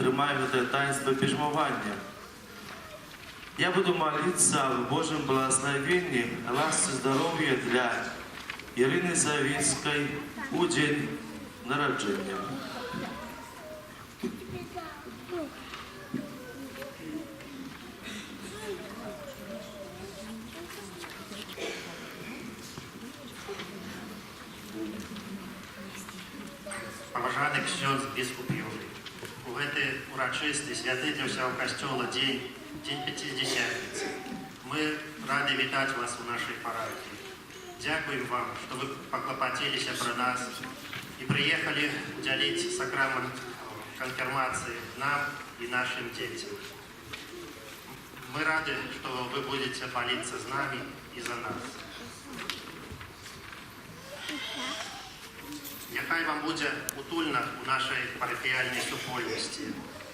отримаем это таинство бежмования. Я буду молиться в Божьем благословении, ласке здоровья для Ирины Завинской у день народжения. Поважаний ксьондз біскуп Юрій, у гэты урачисты святы для ўсяго касцёла дзень Пятидесятницы. Мы рады вітаць вас у нашей парафии. Дякуем вам, что вы поклопотились про нас и приехали уделить сакрамент конфирмации нам и нашим детям. Мы рады, что вы будете молиться с нами и за нас. Нехай вам буде утульна у нашій парафіяльній супольності,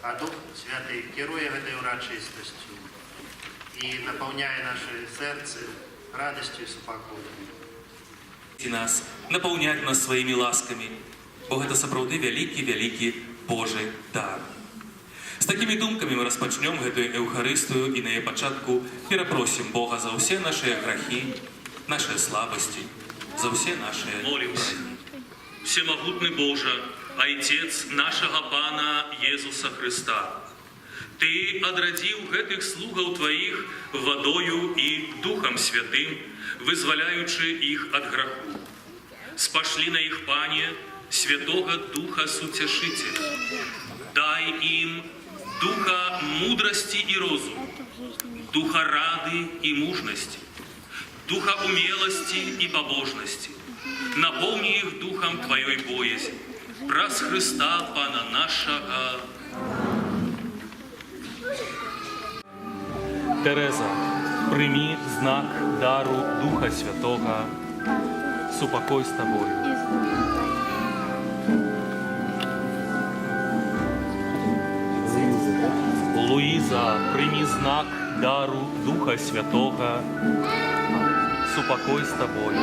а Дух Святий керує этой урочистостью і наповняє наше серце радістю і спокоєм. Нас, наповнять нас своїми ласками, бо це сапраўды вялікі Божий дар. З такими думками ми розпочнемо эту Евхаристію і на її початку перепросимо Бога за все наші грехи, наші слабості, за все наші Молимся. Всемогутный Боже, Отец нашего Пана Иисуса Христа, Ты одрадил гэтых слугаў Твоих водою и Духом Святым, вызволяючи их от греху. Спошли на их Пане Святого Духа Сутешителя. Дай им Духа мудрости и розума, Духа рады и мужности, Духа умелости и побожности. Наполни их Духом Твоей боязни. Праз Христа Пана нашего. Тереза, прийми знак дару Духа Святого, супокой з тобою. Луїза, прийми знак дару Духа Святого, супокой з тобою.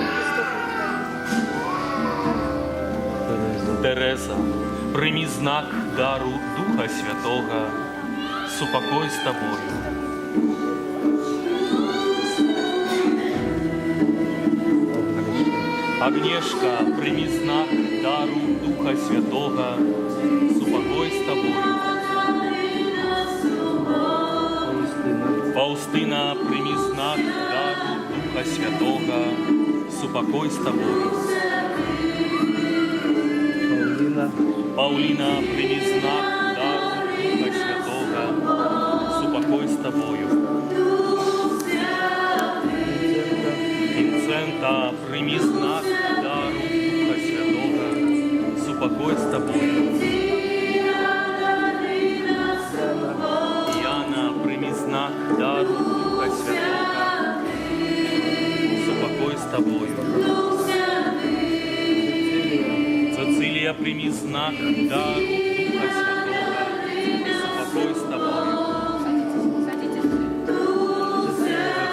Тереза, прийми знак дару Духа Святого, супокой з тобою. Агнешка, прими знак дару Духа Святого, супокой с тобою. Фаустина, прими знак дару Духа Святого, супокой с тобою. Паулина, прими знак дару Духа Святого, супокой с тобою. Винцента, прими знак дару Духа Святого, супокой с тобою. Яна, прими знак дару Духа Святого, супокой с тобою. Цицилия, прими знак дару Духа Святого, супокой с тобою.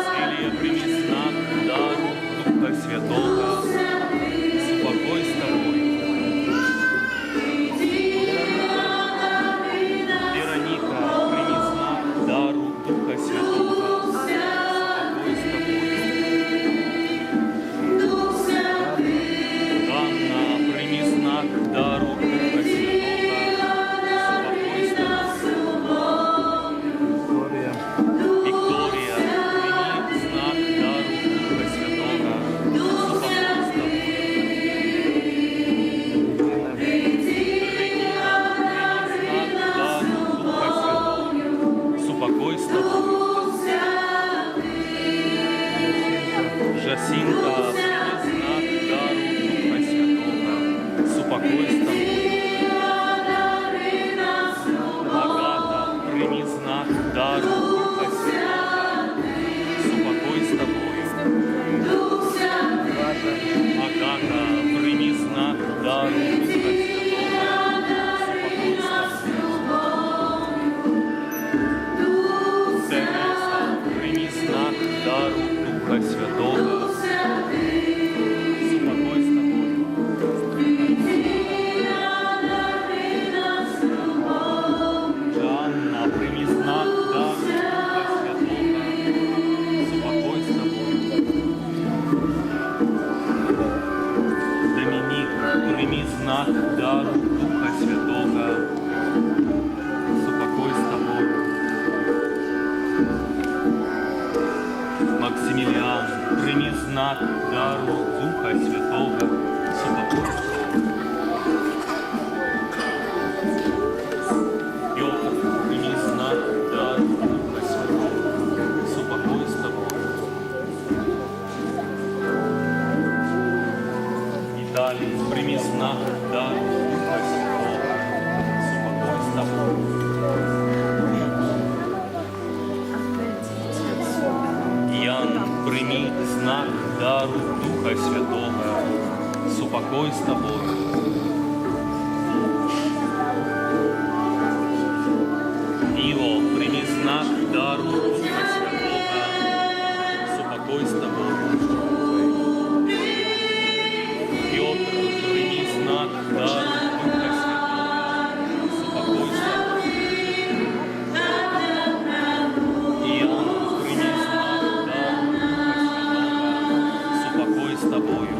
Цицилия, прими знак дару Духа Святого, супокой с тобою. Вероника, прими знак дару Духа Святого, супокой с тобою. Ганна, прими знак дару Духа Святого, супокой с тобою. Виктория, прими знак дару Духа Святого, супокой с тобой. Регина, прими знак дару Духа Святого, супокой с тобой. Жасинта, прими знак дару Духа Святого, супокой с тобой. Святого, супокой с тобой. Максимилиан, прими знак дару Духа Святого, супокой с тобой. Петр, прими знак дару Духа Святого, супокой с тобой. Виталий, прими знак дару Духа Святого, супокой с тобой. Ян, прими знак дару Духа Святого, супокой с тобой. Ио, прими знак дару Духа Святого, супокой с тобой. Петр, прими знак дару Духа Святого, супокой с тобой. Иоанн, прими знак дару Духа Святого, супокой с тобою.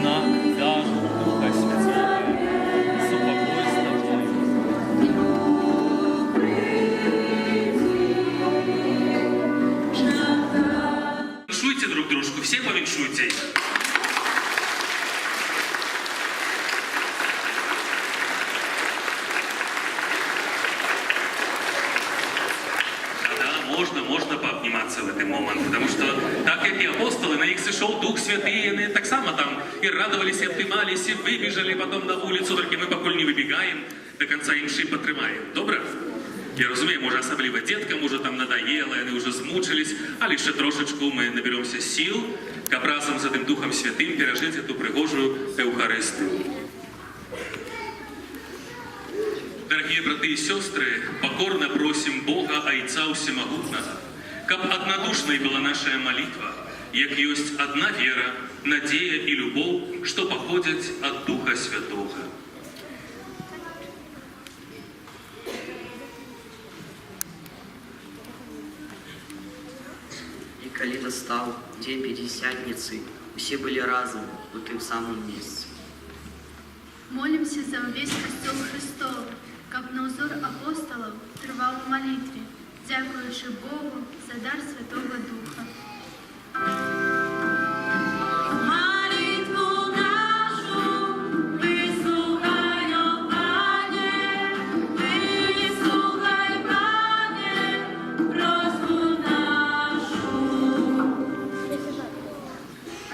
знак дару Духа Святого, супокой с тобой. Віншуйте друг дружку, все повіншуйте. Да, можно пообниматься в этот момент, потому что так как и апостолы, на них сошел Дух Святый, они так само там и радовались, и обнимались, и выбежали потом на улицу, только мы покуль не выбегаем, до конца інший потримаємо. Добре? Я розумію, може, особливо діткам уже там надоело, вони вже змучились, але ще трошечку ми наберемося сил, щоб разом з цим Духом Святим пережити ту пригожу Евхаристію. Дорогие браты и сестры, покорно просим Бога, Отца Всемогутного, как однодушной была наша молитва, як есть одна вера, надея и любовь, что походят от Духа Святого. И коли настал день Пятидесятницы, все были разом у тем самом месте. Молимся за весь костел Христов, как на узор апостолов тривав у молитві, дякуючи Богу за дар Святого Духа. Молитву нашу вислухай, о Пане, вислухай, Пане, просьбу нашу.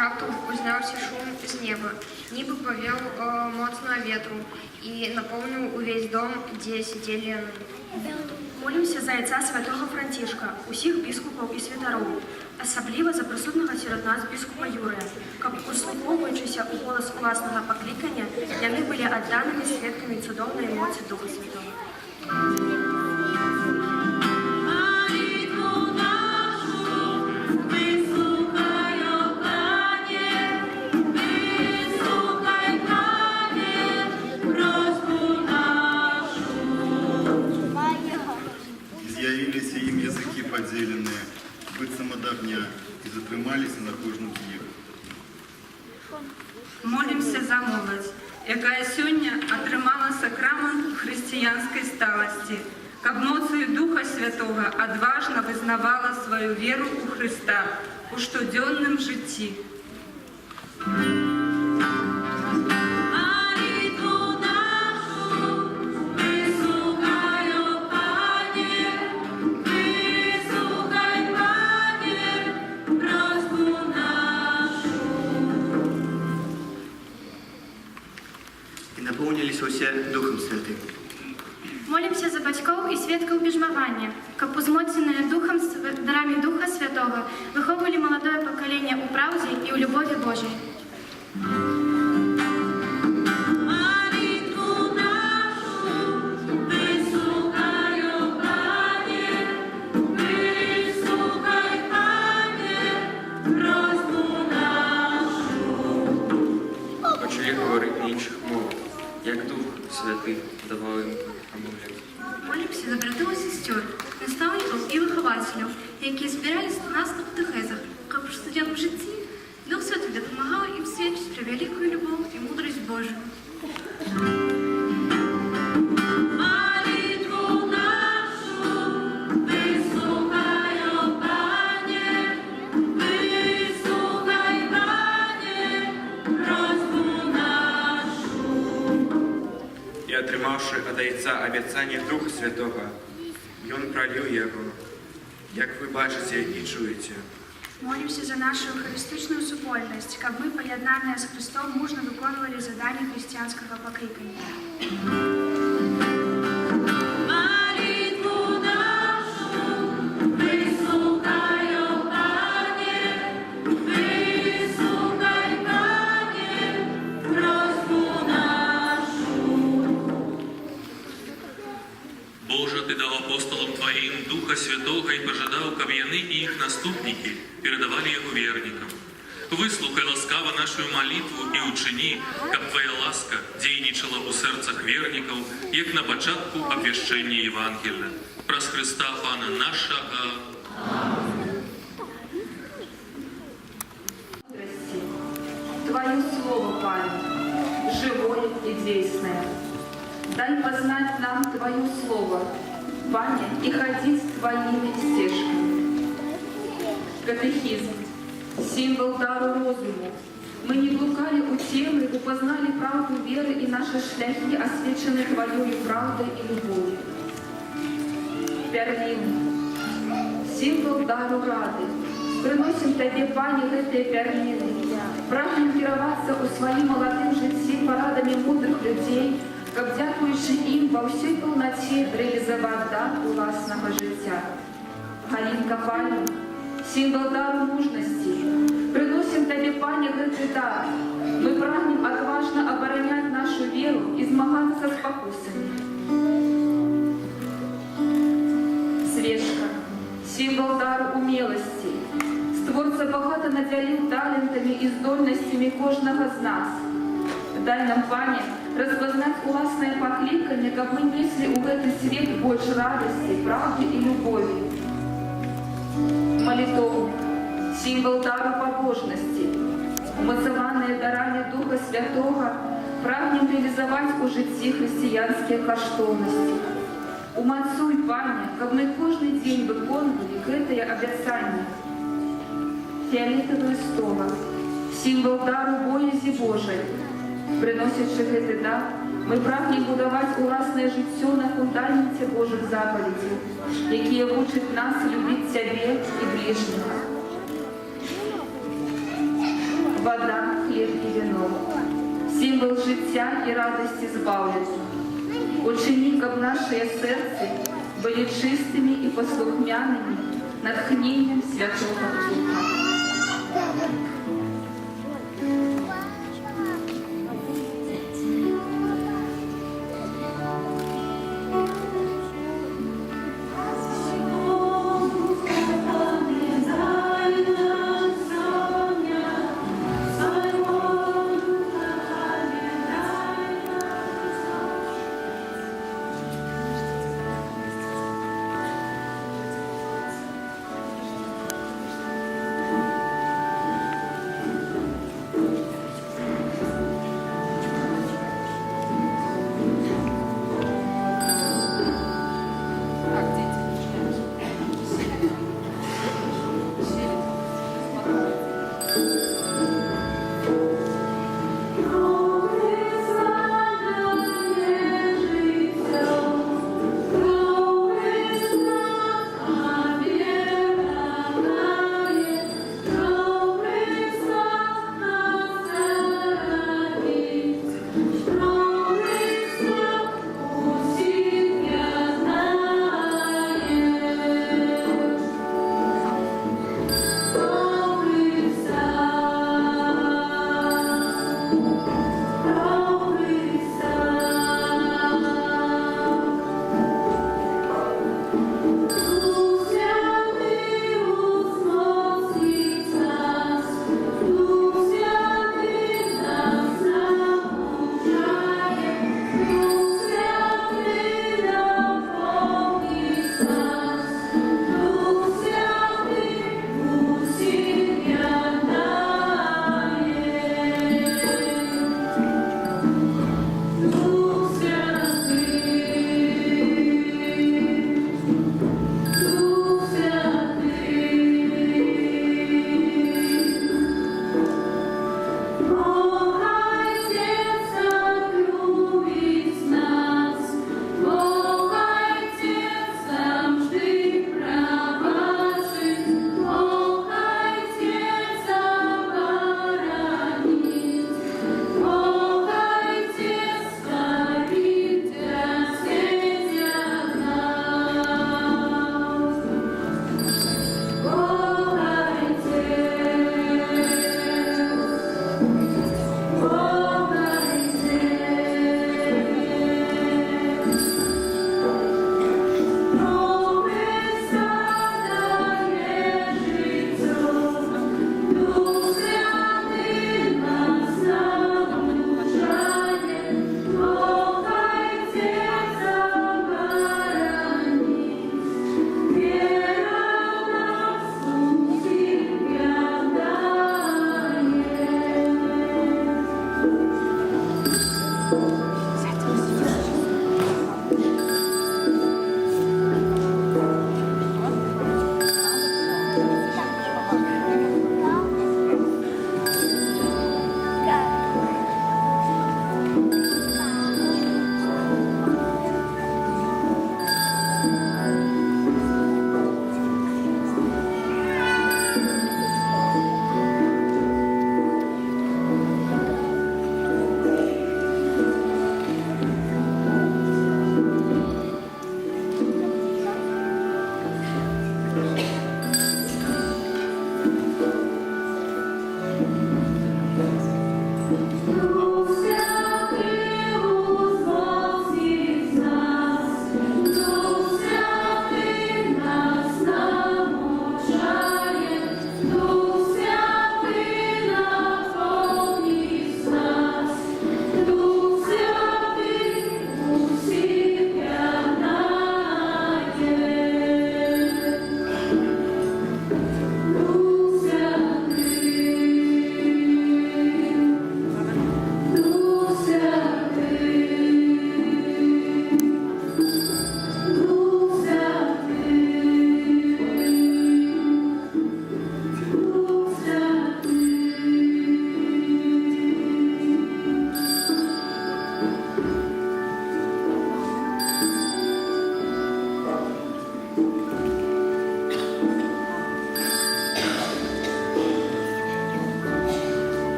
Раптом узнався шум з неба, ніби повів моцного ветру і наповнив увесь дом, де сиділи вони. Молимся за отца святого Франтишка, усіх біскупів і святарів, особливо за присутного серед нас біскупа Юрія, каб, услуховуючися у голос власного покликання, вони були відданими свідками цудовної моці Духа Святого. Молитву нашу вислухай, о Пане, вислухай, Пане, просьбу нашу. З'явилися їм язики поділені, бицем од огня, і затрималися на кожну з їх. Молимся за молодь, яка сьогодні отримала сакрамент християнської сталості, каб моцею Духа Святого одважно визнавала свою віру у Христа у щоденному житті. Молитву нашу вислухай, о Пане, вислухай, Пане, просьбу нашу. И наполнились все Духом Святым. Молимся за батьків і свідків біжмування, каб узмоцнені Духом, дарами Духа Святого, виховували молодое покоління у правді і у любові Божій. Молитву нашу вислухай, о Пане, вислухай, Пане, просьбу нашу. Почали говорити на інших мовах, як Дух Святий давав їм промовляти. Молимся за братів і сестер, наставників і вихователів, які збирались у нас на катехезах, каб в щоденному житті Дух Святий допомагав їм свідчити про велику любов і мудрость Божию. Молитву нашу вислухай, о Пане, вислухай, Пане, просьбу нашу. І отримавши від Отця обіцяння Духа Святого, Він пролив його, як ви бачите і чуєте. Молимся за нашу евхаристичну супольність, каб ми, поєднані з Христом, мужно виконували задання християнського покликання. Молитву нашу вислухай, о Пане, вислухай, Пане, просьбу нашу. Боже, Ты дал апостолам Твоим Духа Святого и пожадал, каб яны и их наступники передавали Его верникам. Выслухай ласкаво нашу молитву и учини, каб Твоя ласка дейничала у серцах верников, як на початку обвещения Евангелия. Праз Христа Пана нашего. Твою Слово, Пане, живое и действенное. Дай познать нам Твое Слово, Пане, и ходить Твоими стежками. Катехизм, символ дару розуму. Мы не блукали у темры, упознали правду веры, и наши шляхи освечены Твоей правдой и любовью. Перлины, символ дару рады. Приносим Тебе, Пане, гэтыя перлины. Прагнем кіравацца ў сваім маладым жыцці парадамі мудрых людзей, каб, дзякуючы ім, ва ўсёй паўнаце рэалізаваць дар уласнага жыцця. Галінка Пане, символ дару мужности. Приносим Тебе, Пане, гэты дар. Мы прагнем отважно оборонять нашу веру и змагаться с покусами. Свечка, символ дару умелости. Створца багато надзяліў талентами и здольностями кожнага з нас. Дай нам, Пане, распознать уласнае пакліканне, каб мы несли ў гэты свет больш радасці, правды и любові. Молитву, символ дару побожности. Умацаваныя дарамі Духа Святого, прагнем реализовать у жыцці хрысціянскія каштоўнасці. Умацуй, Пане, каб мы кожны дзень выконвалі гэтае абяцанне. Фіолетовая стола, символ дару боязі Божай. Приносячы гэты дар, мы прагнем будаваць уласнае жыццё на фундаменце Божых запаведзей, якія вучаць нас любіць сябе і ближнего. Вода, хлеб и вино, символ жыцця і радасці збаўлення. Учини, каб наши сердца были чистыми и послухмянными натхнением Святого Духа.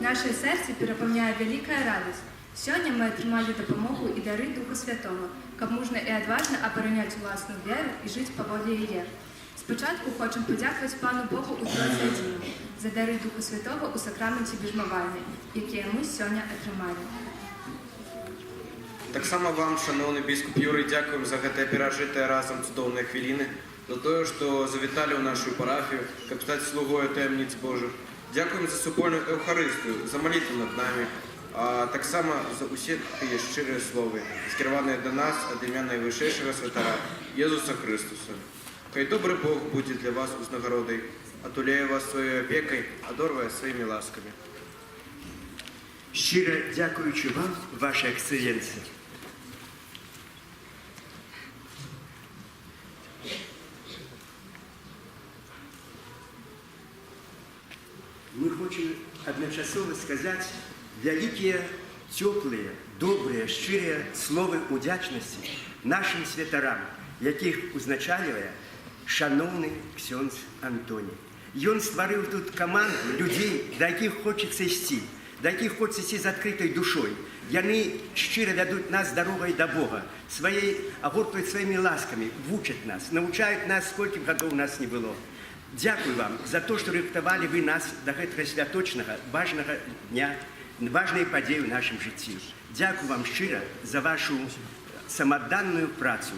Наші серці перапаўняе вялікая радасць. Сёння мы атрымалі дапамогу і дары Духа Святого, каб можна і адважна абараняць уласную веру і жыць паводле яе. Спачатку хочам падзякаваць Пану Богу ў Тройцы Адзінаму за дары Духа Святого ў сакраменце бежмавання, якія мы сёння атрымалі. Таксама вам, шановны біскуп Юрый, дзякуем за гэтыя перажытыя разам цудоўныя хвіліны, за тое, што завіталі ў нашу парафію, каб стаць слугою таямніц Божых. Дзякуем за супольную Эўхарыстыю, за малітву над намі, а таксама за усе тыя шчырыя словы, скіраваныя да нас ад імя найвышэйшага святара Езуса Хрыстуса. Хай добры Бог будзе для вас узнагародай, атуляе вас сваёй апекай, адорвае сваімі ласкамі. Щиро дякуючи вам, Ваша Ексцеленція. Мы хотим одночасово сказать великие, теплые, добрые, щирые слова удячности нашим святарам, яких узначалює шановний ксьондз Антоній. Ён створив тут команду людей, до яких хочеться йти, до яких хочеться йти з відкритою душою. Яны щиро ведуть нас дорогою до Бога, огортують своїми ласками, вучать нас, навчають нас, скільки годів нас не було. Дякую вам за то, що рихтували ви нас до гэтага святочного, важного дня, важної події в нашому житті. Дякую вам щиро за вашу самоотданную працу.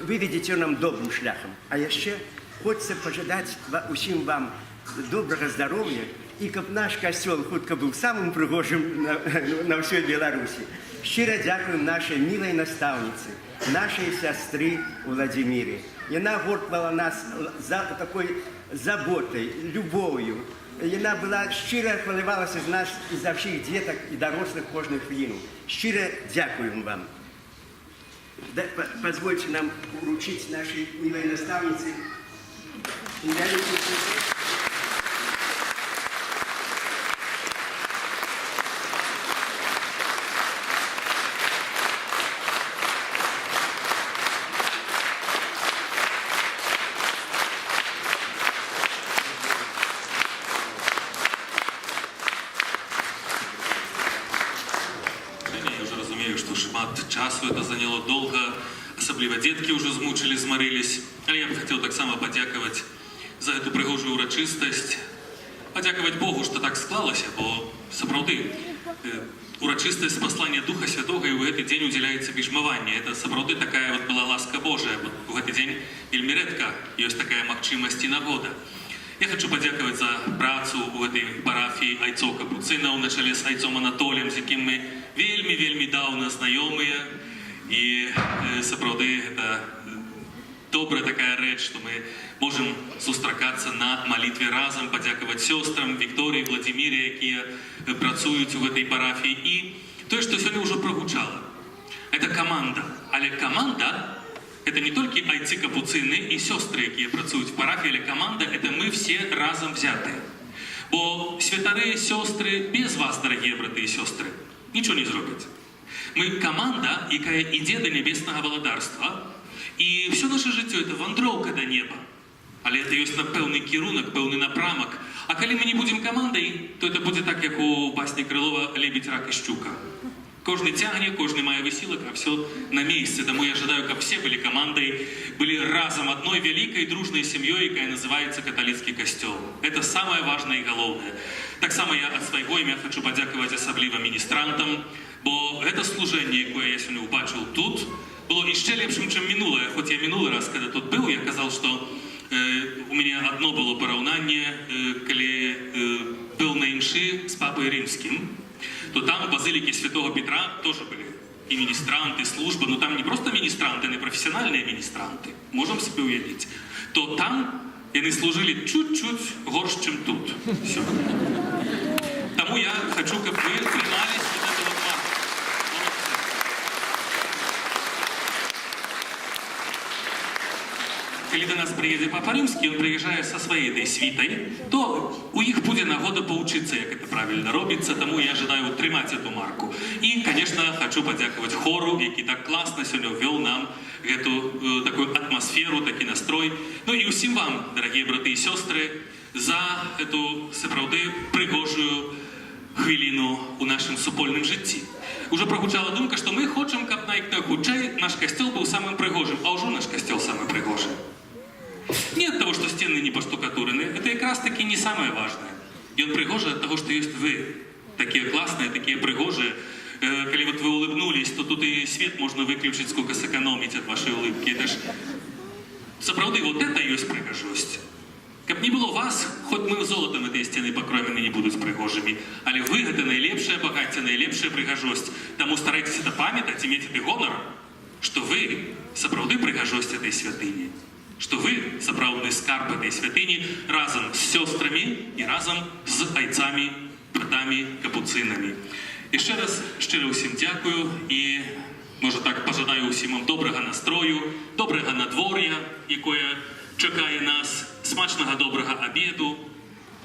Ви ведете нам добрим шляхом. А ще хочеться пожадати усім вам доброго здоров'я і щоб наш костел хутка був самим пригожим на всій Білорусі. Щиро дякуємо нашій милій наставниці, нашій сестрі Владимирі. Вона гортувала нас за такою заботою, любов'ю. Вона була щиро хвилювалася з нас і за всіх діток і дорослих кожну хвилину. Щиро дякуємо вам. Позвольте нам вручить нашей милой наставнице. Часу это заняло долго, особливо детки уже змучили, зморились. Але я бы хотел так само подякувати за эту пригожую урочистость. Подякувати Богу, что так склалось, бо сапраўды урочистость послания Духа Святого и в этот день уделяется бежмаванне. Это сапраўды такая вот была ласка Божия. В этот день вельми редко есть такая магчимость и нагода. Я хочу подякувати за працу у этой парафії айцо капуцинаў на чале з айцом Анатоліем, з яким мы вельмі давно знакомые. И сапраўды это добрая такая рэч, что мы можем сустракаться на молитве разом, подякувати сестрам Виктории, Владимире, якія працуюць у этой парафии. И то, что сегодня уже прогучало, это команда. Але команда это не только айцы капуцины и сестры, якія працуюць в парафии, але команда это мы все разом взятые. Бо святары, сестры, без вас, дорогие браты и сестры, ничего не зробяць. Мы команда, якая ідзе до небесного валадарства, и все наше жыццё это вандроўка до неба. Але это ёсць пэўны кірунак, пэўны напрамак. А калі мы не будем командой, то это будет так, як у басні Крылова «Лебедь, рак и щука». Кожны цягне, кожны мае высілак, а все на месте. Тому я жадаю, каб все были командой, были разом одной великой дружной семьей, якая называется католицкий костел. Это самое важное и головное. Так само я от своего імя хочу подякувати особливо міністрантам, бо это служение, якое я сегодня убачил тут, было еще лепшим, чем минулое. Хоть я минулый раз, когда тут был, я казал, что у меня одно было поравнание, коли был на інши с папой римским, то там в базилике Святого Петра тоже были и министранты, служба, но там не просто министранты, не профессиональные министранты, можем себе уявить, то там они служили чуть-чуть горше, чем тут. Все. Тому я хочу, как вы принимались вот этого марка. Коли до нас приедет Папа Римский, он приезжает со своей этой свитой, то у них будет нагода поучиться, как это правильно робится, тому я ожидаю утримать эту марку. И, конечно, хочу подякувати хору, який так классно сегодня ввел нам эту такую атмосферу, такой настрой. Ну и усім вам, дорогие браты и сестры, за эту сапраўды прыгожую хвіліну ў нашым супольным жыцці. Уже прогучала думка, што мы хочам, каб найхутчэй наш касцёл быў самым прыгожым, а ўжо наш касцёл самы прыгожы. Не от того, што сцены не паштукатурены, это якраз таки не самое важное. Ён прыгожы ад таго, што ёсць вы, такія класныя, такія прыгожыя. Калі вот вы улыбнулись, то тут и свет можно выключить, сколько сэкономить от вашей улыбки. Это ж сапраўды, вот это ёсць прыгажосць. Каб не было вас, хоть мы золотом этой сцены покроем, не будуць прыгожымі, але вы гэта найлепшае багацце, найлепшая прыгажосць. Таму старайтесь это памятаць, иметь это гонор, што вы сапраўды прыгажосць этой святыні, што вы сапраўдны скарб этой святыні разам з сёстрамі і разам з айцамі, братамі, капуцынамі. Яшчэ раз шчыра ўсім дзякую і, можа так, пажадаю ўсім вам добрага настрою, добрага надвор'я, якое чакае нас, смачнага добрага обеду.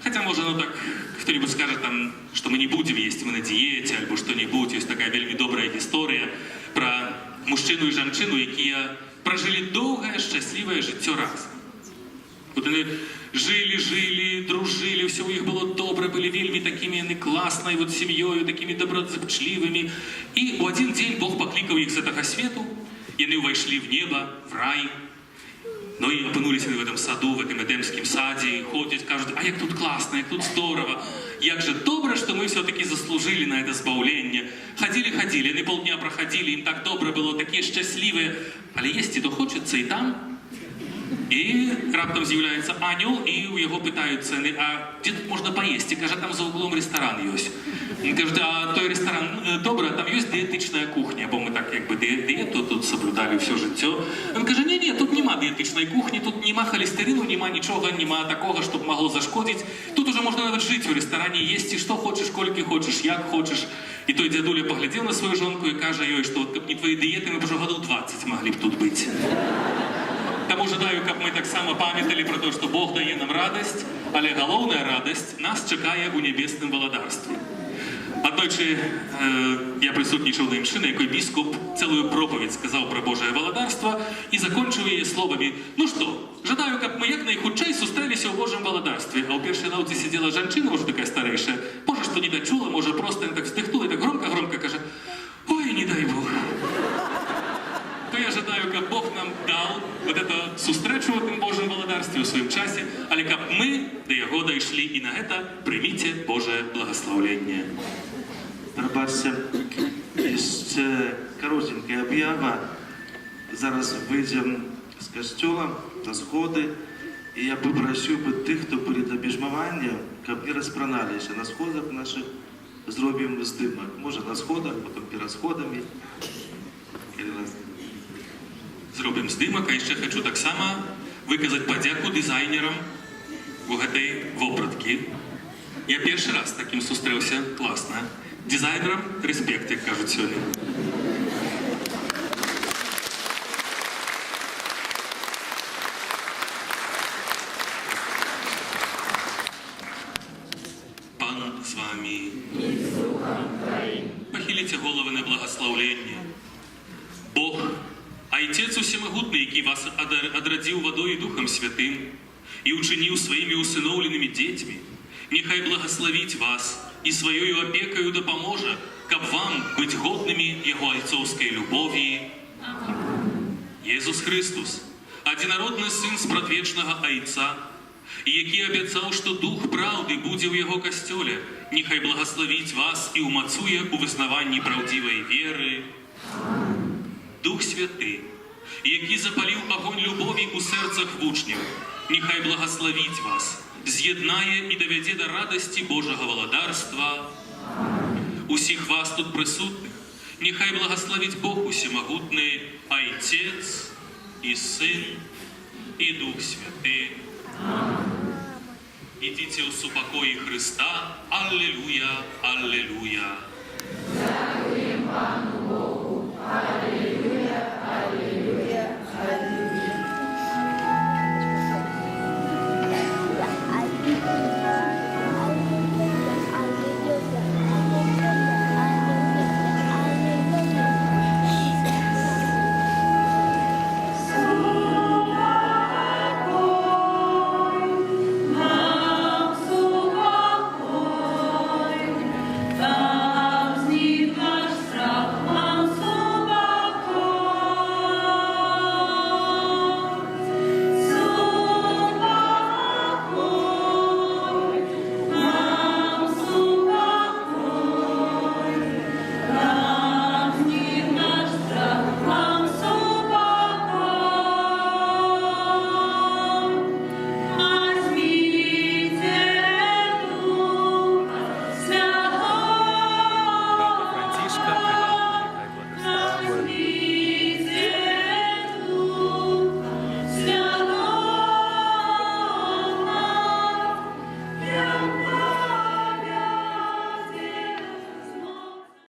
Хотя, можа, ну так, кто-нибудь скажет там, что мы не будем есть, мы на диете, альбо что-нибудь. Есть такая вельмі добрая гісторыя про мужчыну і жанчыну, якія прожили доўгае, шчаслівае жыццё разам. Вот они жили, дружили, все у них было добре, были вельми такими они классной вот семьей, такими доброзычлівыми. И в один день Бог покликал их с этого свету, и они вошли в небо, в рай. Ну и опынулись они в этом саду, в этом Эдемском саде, ходят, кажут, а як тут классно, як тут здорово. Як же добре, что мы все-таки заслужили на это збавление. Ходили, они полдня проходили, им так добре было, такие счастливые. Але есть и то хочется, и там. І раптом з'являється ангел, і у його питають ціни, а де тут можна поїсти? І каже, там за углом ресторан є. Він каже, а той ресторан, добре, там є дієтична кухня, бо ми так якби дієту тут соблюдали все життя. Він каже, ні, тут нема дієтичної кухні, тут нема холестерину, нема нічого, нема такого, щоб могло зашкодити. Тут уже можна навіть жити в ресторані, їсти, що хочеш, скільки хочеш, як хочеш. І той дядуля поглядів на свою жонку і каже їй, що от не твої дієти, ми б уже году 20 могли б тут бути. Тому жадаю, каб ми так само пам'ятали про те, що Бог дає нам радость, але головна радость нас чекає у небесному володарстві. Однойчі я присутнічав на імші, на якій біскуп цілу проповідь сказав про Божє володарство і закончив її словами: ну що, жадаю, каб ми якнайхутчей зустрілися у Божому володарстві. А у першій лавці сиділа жінка, вже така старейша, може, що не дочула, може, просто не так вздихнула і так громко каже: ой, не дай Бог. То я жадаю, каб Бог нам дав вот это сустречу в этом Божьем володарстве у своем часе, але каб мы до його дійшли, і на это примите Божие благословление. Пробачте, ще коротенька об'ява. Зараз вийдемо з костюла на сходи, і я попрошу би тих, хто перед обіжмуванням, каб не розпраналися на сходах наших, зробимо здимок. Може на сходах, потім перед сходами. Зробимо здимок, а ще хочу так само виказати подяку дизайнерам у гэтай вопратки. Я перший раз таким зустрівся, класно. Дизайнерам респект, як кажуть сьогодні. Пан з вами. Похилите голови на благословлення. Бог, Отец Усемогутный, який вас одрадил водой и Духом Святым и учинил своими усыновленными детьми, нехай благословить вас и своею опекою допоможе, каб вам быть годными Его отцовской любові. Єсус Христос, одинародный Сын з предвечного Отца, и який обіцяв, що Дух правди буде в Його костеле, нехай благословить вас и умацує у визнаванні правдивої віри. Дух Святий, який запалив огонь любові у серцях учнів, нехай благословить вас, з'єднає і доведе до радості Божого володарства. Усіх вас тут присутних, нехай благословить Бог Усемогутний, Отець і Син, і Дух Святий. Ідіть у супокої Христа. Аллилуйя, аллилуйя. Дякуємо Пану